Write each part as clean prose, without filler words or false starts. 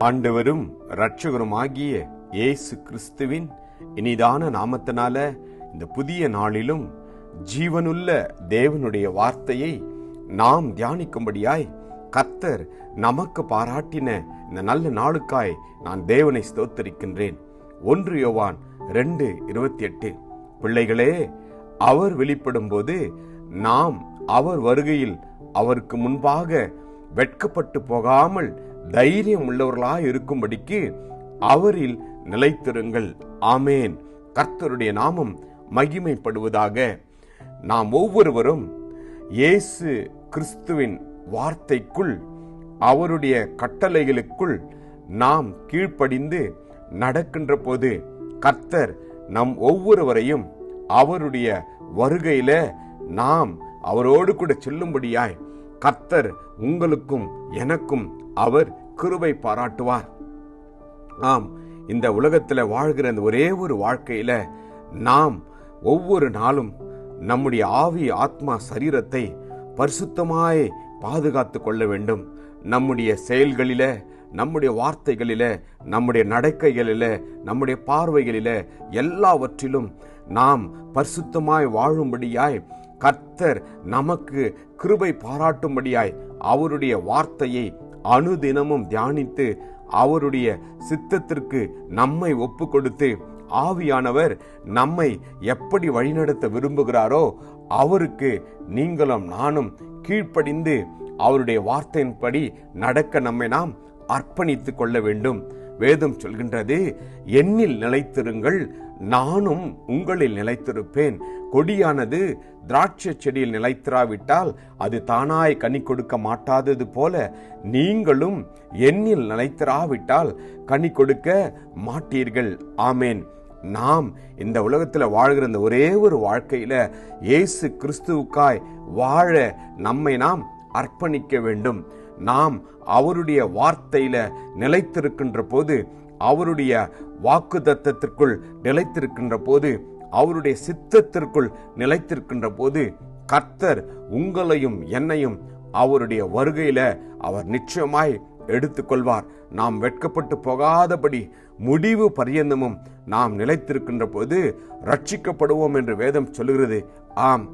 ஆண்டவரும் இரட்சகருமாகிய இயேசு கிறிஸ்துவின் இனிதான நாமத்தினால இந்த புதிய நாளிலும் ஜீவனுள்ள தேவனுடைய வார்த்தையை நாம் தியானிக்கும்படியாய் கர்த்தர் நமக்கு பாராட்டின இந்த நல்ல நாளுக்காய் நான் தேவனை ஸ்தோத்தரிக்கின்றேன். 1 யோவான் 2:28 பிள்ளைகளே, அவர் வெளிப்படும் போது நாம் அவர் வருகையில் அவருக்கு முன்பாக வெட்கப்பட்டு போகாமல் தைரியம் உள்ளவர்களாய் இருக்கும்படிக்கு அவரில் நிலைத்திருங்கள். ஆமேன். கர்த்தருடைய நாமம் மகிமைப்படுவதாக. நாம் ஒவ்வொருவரும் இயேசு கிறிஸ்துவின் வார்த்தைக்குள், அவருடைய கட்டளைகளுக்குள் நாம் கீழ்ப்படிந்து நடக்கின்ற போது கர்த்தர் நம் ஒவ்வொருவரையும் அவருடைய வருகையில நாம் அவரோடு கூட செல்லும்படியாய் கர்த்தர் உங்களுக்கும் எனக்கும் அவர் கிருபை பாராட்டுவார். ஆம், இந்த உலகத்தில் வாழ்கிற அந்த ஒரே ஒரு வாழ்க்கையில நாம் ஒவ்வொரு நாளும் நம்முடைய ஆவி, ஆத்மா, சரீரத்தை பரிசுத்தமாய் பாதுகாத்து கொள்ள வேண்டும். நம்முடைய செயல்களில, நம்முடைய வார்த்தைகளில, நம்முடைய நடக்கைகளில, நம்முடைய பார்வைகளில எல்லாவற்றிலும் நாம் பரிசுத்தமாய் வாழும்படியாய் கர்த்தர் நமக்கு கிருபை பாராட்டும்படியாய் அவருடைய வார்த்தையை அனுதினமும் தியானித்து அவருடைய சித்தத்திற்கு நம்மை ஒப்பு கொடுத்து ஆவியானவர் நம்மை எப்படி வழிநடத்த விரும்புகிறாரோ அவருக்கு நீங்களும் நானும் கீழ்ப்படிந்து அவருடைய வார்த்தையின்படி நடக்க நம்மை நாம் அர்ப்பணித்துக் கொள்ள வேண்டும். வேதம் சொல்கின்றது, என்னில் நிலைத்திருங்கள், நானும் உங்களில் நிலைத்திருப்பேன். கொடியானது திராட்சை செடியில் நிலைத்திராவிட்டால் அது தானாய் கனி கொடுக்க மாட்டாதது போல நீங்களும் என்னில் நிலைத்திராவிட்டால் கனி கொடுக்க மாட்டீர்கள். ஆமேன். நாம் இந்த உலகத்தில் வாழ்கிற இந்த ஒரே ஒரு வாழ்க்கையில இயேசு கிறிஸ்துவுக்காய் வாழ நம்மை நாம் அர்ப்பணிக்க வேண்டும். நாம் அவருடைய வார்த்தையில நிலைத்திருக்கின்ற போது, அவருடைய வாக்குத்தத்தத்திற்குள் நிலைத்திருக்கின்ற போது, அவருடைய சித்தத்திற்குள் நிலைத்திருக்கின்ற போது கர்த்தர் உங்களையும் என்னையும் அவருடைய வருகையில அவர் நிச்சயமாய் எடுத்துக்கொள்வார். நாம் வெட்கப்பட்டு போகாதபடி முடிவு பரியந்தமும் நாம் நிலைத்திருக்கின்ற போது ரட்சிக்கப்படுவோம் என்று வேதம் சொல்கிறது. ஆம்,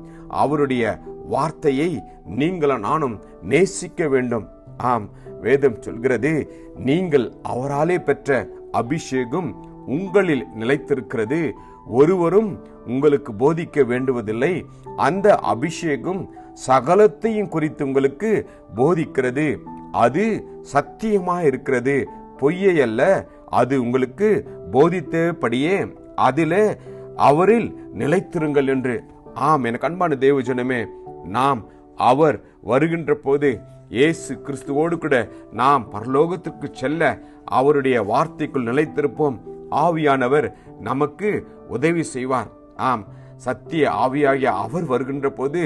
அவருடைய வார்த்தையை நீங்களும் நானும் நேசிக்க வேண்டும். ஆம், வேதம் சொல்கிறது, நீங்கள் அவராலே பெற்ற அபிஷேகம் உங்களில் நிலைத்திருக்கிறது, ஒருவரும் உங்களுக்கு போதிக்க வேண்டுவதில்லை. அந்த அபிஷேகம் சகலத்தையும் குறித்து உங்களுக்கு போதிக்கிறது. அது சத்தியமாயிருக்கிறது, பொய்யை அல்ல. அது உங்களுக்கு போதித்தபடியே அதிலே அவரில் நிலைத்திருங்கள் என்று. ஆம், எனக்கு அன்பான தேவஜனமே, நாம் அவர் வருகின்ற போது இயேசு கிறிஸ்துவோடு கூட நாம் பரலோகத்திற்கு செல்ல அவருடைய வார்த்தைக்குள் நிலைத்திருப்போம். ஆவியானவர் நமக்கு உதவி செய்வார். ஆம், சத்திய ஆவியாகிய அவர் வருகின்ற போது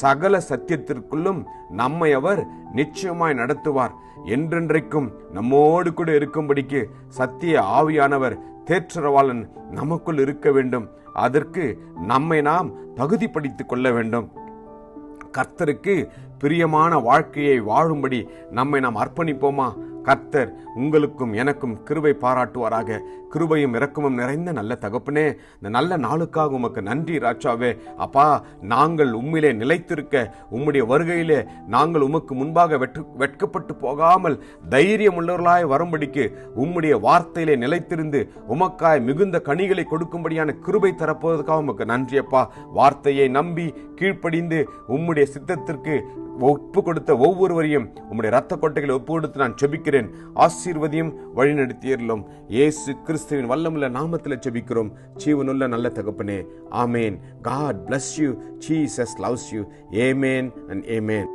சகல சத்தியத்திற்குள்ளும் நம்மை அவர் நிச்சயமாய் நடத்துவார். என்றென்றைக்கும் நம்மோடு கூட இருக்கும்படிக்கு சத்திய ஆவியானவர் தேற்றரவாளன் நமக்குள் இருக்க வேண்டும். அதற்கு நம்மை நாம் தகுதிப்படுத்திக் கொள்ள வேண்டும். கர்த்தருக்கு பிரியமான வாழ்க்கையை வாழும்படி நம்மை நாம் அர்ப்பணிப்போமா? கர்த்தர் உங்களுக்கும் எனக்கும் கிருபை பாராட்டுவாராக. கிருபையும் இரக்கமும் நிறைந்த நல்ல தகப்பனே, இந்த நல்ல நாளுக்காக உமக்கு நன்றி ராஜாவே. அப்பா, நாங்கள் உம்மிலே நிலைத்திருக்க, உம்முடைய வருகையிலே நாங்கள் உமக்கு முன்பாக வெட்கப்பட்டு போகாமல் தைரியம் உள்ளவர்களாய் வரும்படிக்கு உம்முடைய வார்த்தையிலே நிலைத்திருந்து உமக்காய் மிகுந்த கனிகளை கொடுக்கும்படியான கிருபை தரப்போவதற்காக உமக்கு நன்றி அப்பா. வார்த்தையை நம்பி கீழ்ப்படிந்து உம்முடைய சித்தத்திற்கு ஒப்பு கொடுத்த ஒவ்வொருவரையும் உம்முடைய இரத்த கொட்டைகளை ஒப்பு கொடுத்து நான் செபிக்கிறேன். ஆசீர்வதியும் வழிநடத்தியர்களும் இயேசு கிறிஸ்துவின் வல்லமுள்ள நாமத்தில் செபிக்கிறோம் ஜீவனுள்ள நல்ல தகப்பனே. ஆமேன். God bless you. Jesus loves you. Amen and amen.